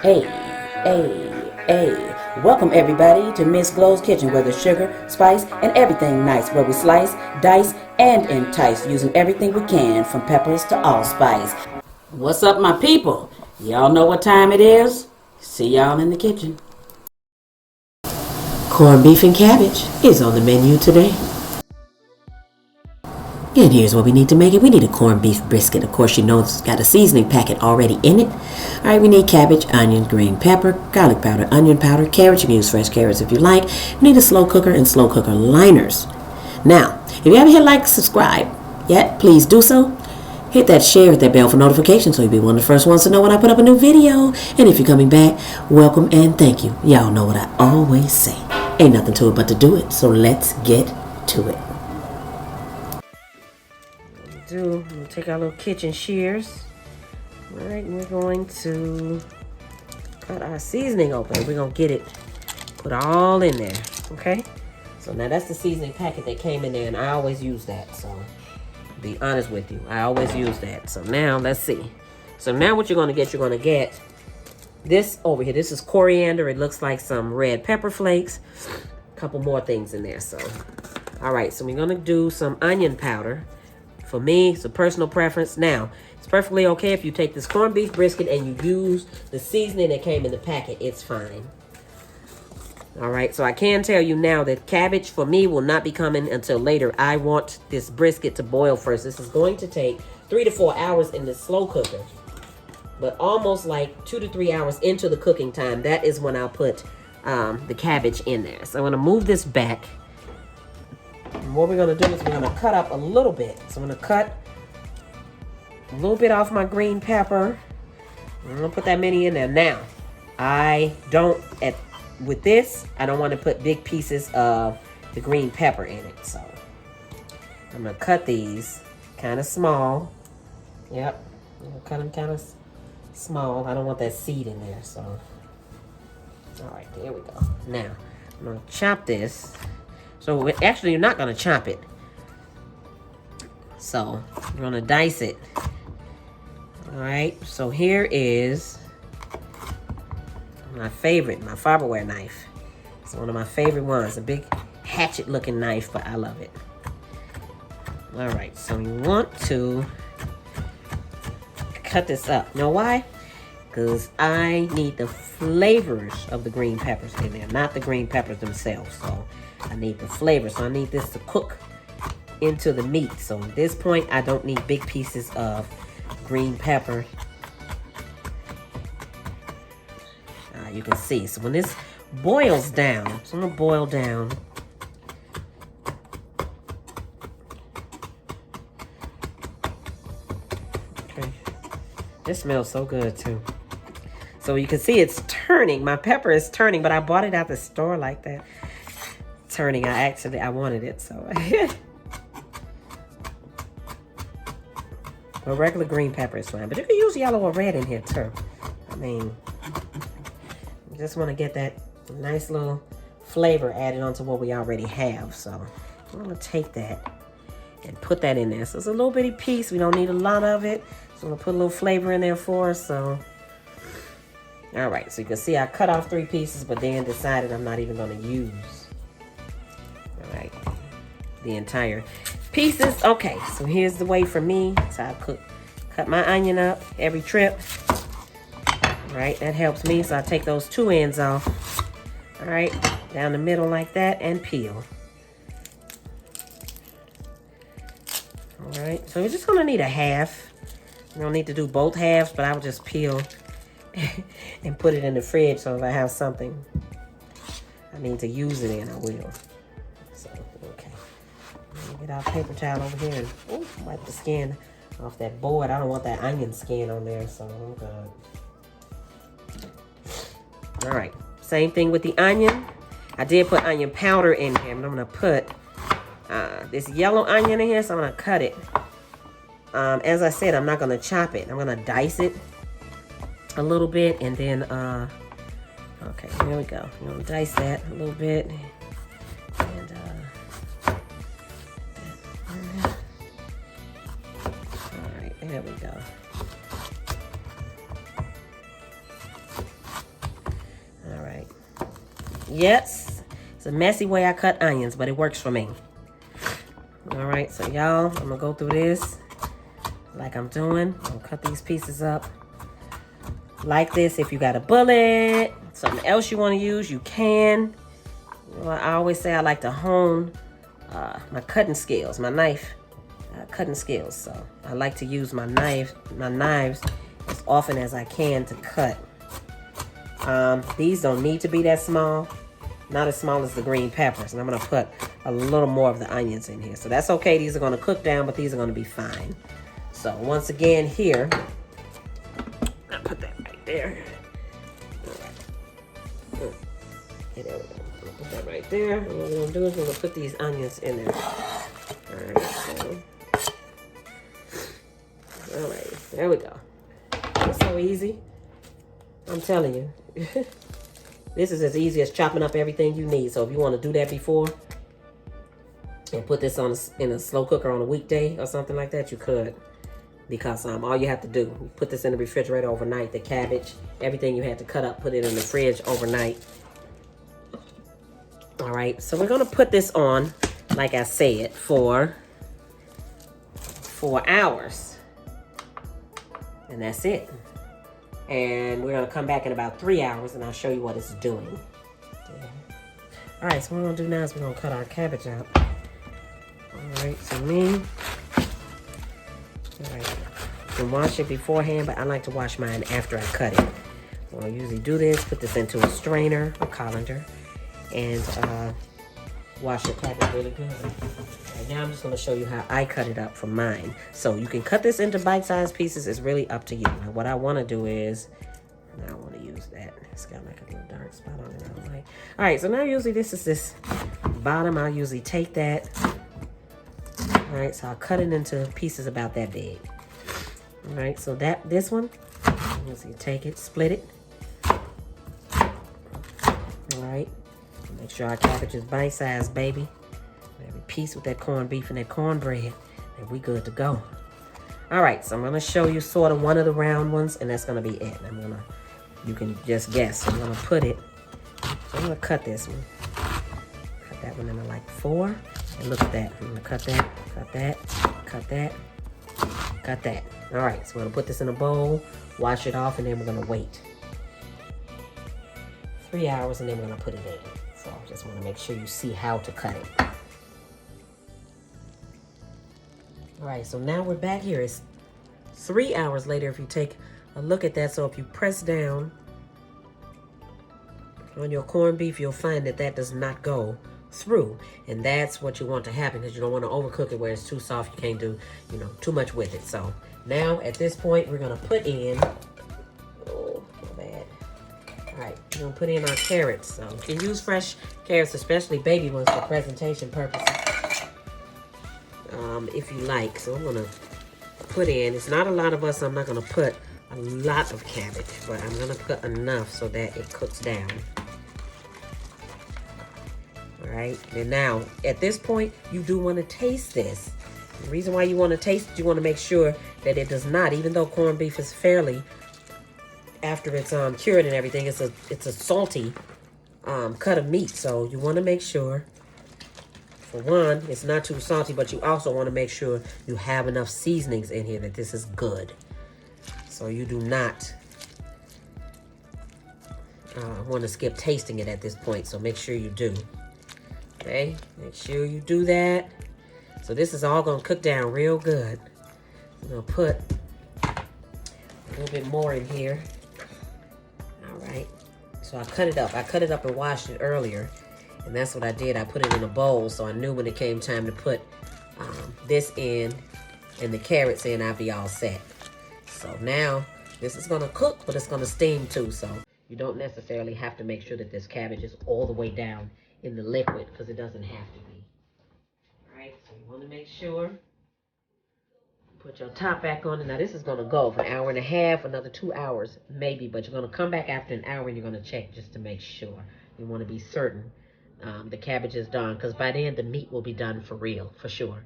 Hey, hey. Welcome everybody to Miss Glow's Kitchen, where there's sugar, spice, and everything nice, where we slice, dice, and entice using everything we can, from peppers to allspice. What's up, my people? Y'all know what time it is? See y'all in the kitchen. Corned beef and cabbage is on the menu today. And here's what we need to make it. We need a corned beef brisket. Of course, you know it's got a seasoning packet already in it. All right, we need cabbage, onion, green pepper, garlic powder, onion powder, carrots. You can use fresh carrots if you like. We need a slow cooker and slow cooker liners. Now, if you haven't hit like, subscribe yet, please do so. Hit that share, hit that bell for notifications so you'll be one of the first ones to know when I put up a new video. And if you're coming back, welcome and thank you. Y'all know what I always say. Ain't nothing to it but to do it. So let's get to it. We'll take our little kitchen shears. All right, and we're going to cut our seasoning open. We're going to get it put all in there, okay? So now that's the seasoning packet that came in there, and I always use that. So to be honest with you, I always use that. So now let's see. So now what you're going to get this over here. This is coriander. It looks like some red pepper flakes. A couple more things in there. So all right, so we're going to do some onion powder. For me, it's a personal preference. Now, it's perfectly okay if you take this corned beef brisket and you use the seasoning that came in the packet. It's fine. All right, so I can tell you now that cabbage for me will not be coming until later. I want this brisket to boil first. This is going to take 3 to 4 hours in the slow cooker, but almost like 2 to 3 hours into the cooking time. That is when I'll put the cabbage in there. So I'm going to move this back. And what we're going to do is we're going to cut up a little bit. So I'm going to cut a little bit off my green pepper. I'm going to put that many in there. Now, with this, I don't want to put big pieces of the green pepper in it. So I'm going to cut these kind of small. Yep. I'm going to cut them kind of small. I don't want that seed in there. So, all right, there we go. Now, I'm going to chop this. So actually, you're not going to chop it. So you're going to dice it. All right. So here is my favorite, my Farberware knife. It's one of my favorite ones. A big hatchet looking knife, but I love it. All right. So you want to cut this up. You know why? Because I need the flavors of the green peppers in there, not the green peppers themselves. So I need the flavor. So I need this to cook into the meat. So at this point, I don't need big pieces of green pepper. You can see. So when this boils down, it's going to boil down. Okay. This smells so good too. So you can see it's turning. My pepper is turning, but I bought it at the store like that. Turning. I wanted it, so. Well, regular green pepper is fine, but you can use yellow or red in here too. I mean, you just want to get that nice little flavor added onto what we already have. So I'm going to take that and put that in there. So it's a little bitty piece. We don't need a lot of it. So I'm going to put a little flavor in there for us. So, all right. So you can see I cut off 3 pieces, but then decided I'm not even going to use the entire pieces. Okay, so here's the way for me. So I cut my onion up every trip. All right, that helps me. So I take those 2 ends off. All right, down the middle like that and peel. All right, so we're just gonna need a half. You don't need to do both halves, but I will just peel and put it in the fridge. So if I have something I need to use it in, I will. So, okay. Get our paper towel over here and wipe the skin off that board. I don't want that onion skin on there, so I'm good. All right, same thing with the onion. I did put onion powder in here, but I'm gonna put this yellow onion in here, so I'm gonna cut it. As I said, I'm not gonna chop it. I'm gonna dice it a little bit, and then okay, here we go. I'm gonna dice that a little bit, and all right, there we go. Yes, it's a messy way I cut onions, but it works for me. All right, so y'all, I'm gonna go through this like I'm doing. I'm gonna cut these pieces up like this. If you got a bullet, something else you want to use, you can. Well, I always say I like to hone my cutting skills, my knife cutting skills. So I like to use my knives as often as I can to cut. These don't need to be that small, not as small as the green peppers. And I'm gonna put a little more of the onions in here. So that's okay, these are gonna cook down, but these are gonna be fine. So once again here, I'll put that right there. Okay, there we go. I'll put that right there. And what we're gonna do is we're gonna put these onions in there. All right, there we go. It's so easy. I'm telling you. This is as easy as chopping up everything you need. So if you want to do that before and put this in a slow cooker on a weekday or something like that, you could. Because all you have to do, you put this in the refrigerator overnight, the cabbage, everything you had to cut up, put it in the fridge overnight. All right, so we're gonna put this on, like I said, for 4 hours. And that's it. And we're gonna come back in about 3 hours and I'll show you what it's doing. Yeah. All right, so what we're gonna do now is we're gonna cut our cabbage out. All right, so all right, you can wash it beforehand, but I like to wash mine after I cut it. I'll usually do this, put this into a strainer, a colander, and wash your cabbage really good. Right now I'm just gonna show you how I cut it up for mine. So you can cut this into bite-sized pieces, it's really up to you. Now what I wanna do is, I don't wanna use that. It's got like a little dark spot on it, I don't like. All right, so now usually this is this bottom. I'll usually take that. All right, so I'll cut it into pieces about that big. All right, so this one, so you take it, split it. All right, make sure our cabbage is bite-sized, baby. Every piece with that corned beef and that cornbread, and we good to go. All right, so I'm gonna show you sort of one of the round ones, and that's gonna be it. You can just guess. So I'm gonna put it, so I'm gonna cut this one. Cut that one into like 4, and look at that. I'm gonna cut that, cut that, cut that, cut that. All right, so we're gonna put this in a bowl, wash it off, and then we're gonna wait 3 hours, and then we're gonna put it in. So I just wanna make sure you see how to cut it. All right, so now we're back here. It's 3 hours later if you take a look at that. So if you press down on your corned beef, you'll find that that does not go through. And that's what you want to happen, because you don't want to overcook it where it's too soft. You can't do, too much with it. So now at this point, we're gonna put in, oh, my bad. All right, we're gonna put in our carrots. So you can use fresh carrots, especially baby ones, for presentation purposes. If you like. So I'm gonna put in, it's not a lot of us, I'm not gonna put a lot of cabbage, but I'm gonna put enough so that it cooks down. All right, and now at this point, you do want to taste this. The reason why you want to taste it, you want to make sure that it does not, even though corned beef is fairly, after it's cured and everything, it's a salty cut of meat. So you want to make sure, for one, it's not too salty, but you also want to make sure you have enough seasonings in here that this is good. So you do not want to skip tasting it at this point. So make sure you do. Okay, make sure you do that. So this is all going to cook down real good. I'm going to put a little bit more in here. All right. So I cut it up. I cut it up and washed it earlier. And that's what I did. I put it in a bowl, so I knew when it came time to put this in and the carrots in, I'd be all set. So now this is gonna cook, but it's gonna steam too. So you don't necessarily have to make sure that this cabbage is all the way down in the liquid, because it doesn't have to be. All right, so you wanna make sure, put your top back on. And now this is gonna go for an hour and a half, another 2 hours maybe, but you're gonna come back after an hour and you're gonna check just to make sure. You wanna be certain the cabbage is done, because by then the meat will be done for real, for sure.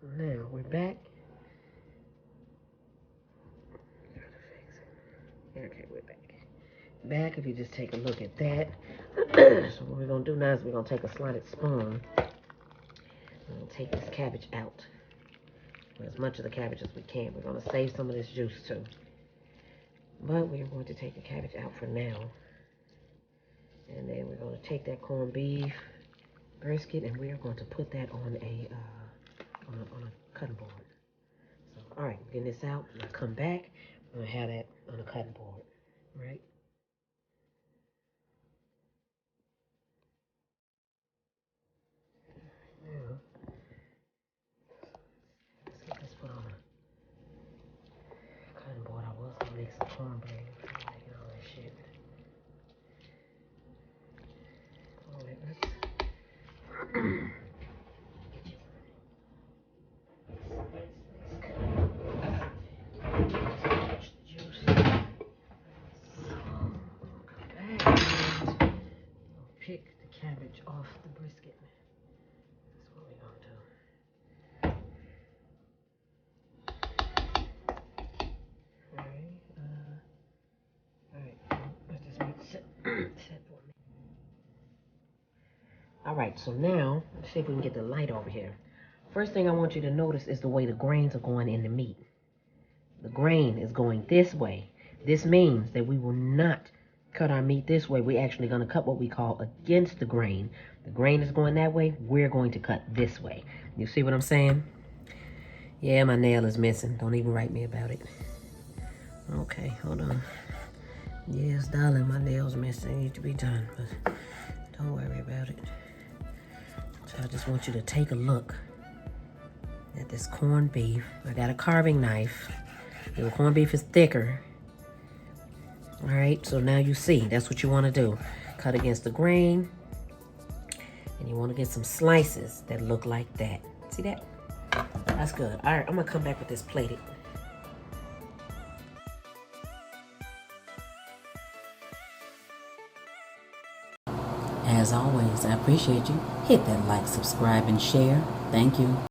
So now we're back. Okay, we're back. back, if you just take a look at that. So what we're going to do now is we're going to take a slotted spoon. We're going to take this cabbage out. As much of the cabbage as we can. We're going to save some of this juice too. But we're going to take the cabbage out for now. And then we're going to take that corned beef brisket and we are going to put that on a cutting board. So, all right, getting this out. I'm going to come back. I'm going to have that on a cutting board, right? Now, let's get this put on a cutting board. I was going to make some cornbread. I'm making all that shit. All right, let's pick the cabbage off the brisket. That's what we're gonna do. Alright, let's just make set for me. Alright, so now, let's see if we can get the light over here. First thing I want you to notice is the way the grains are going in the meat. The grain is going this way. This means that we will not cut our meat this way. We're actually going to cut what we call against the grain. The grain is going that way. We're going to cut this way. You see what I'm saying? Yeah, my nail is missing. Don't even write me about it. Okay, hold on. Yes, darling, my nail's missing. Need to be done, but don't worry about it. So I just want you to take a look at this corned beef. I got a carving knife. The corned beef is thicker. All right, so now you see, that's what you want to do. Cut against the grain, and you want to get some slices that look like that. See that? That's good. All right, I'm going to come back with this plated. As always, I appreciate you. Hit that like, subscribe, and share. Thank you.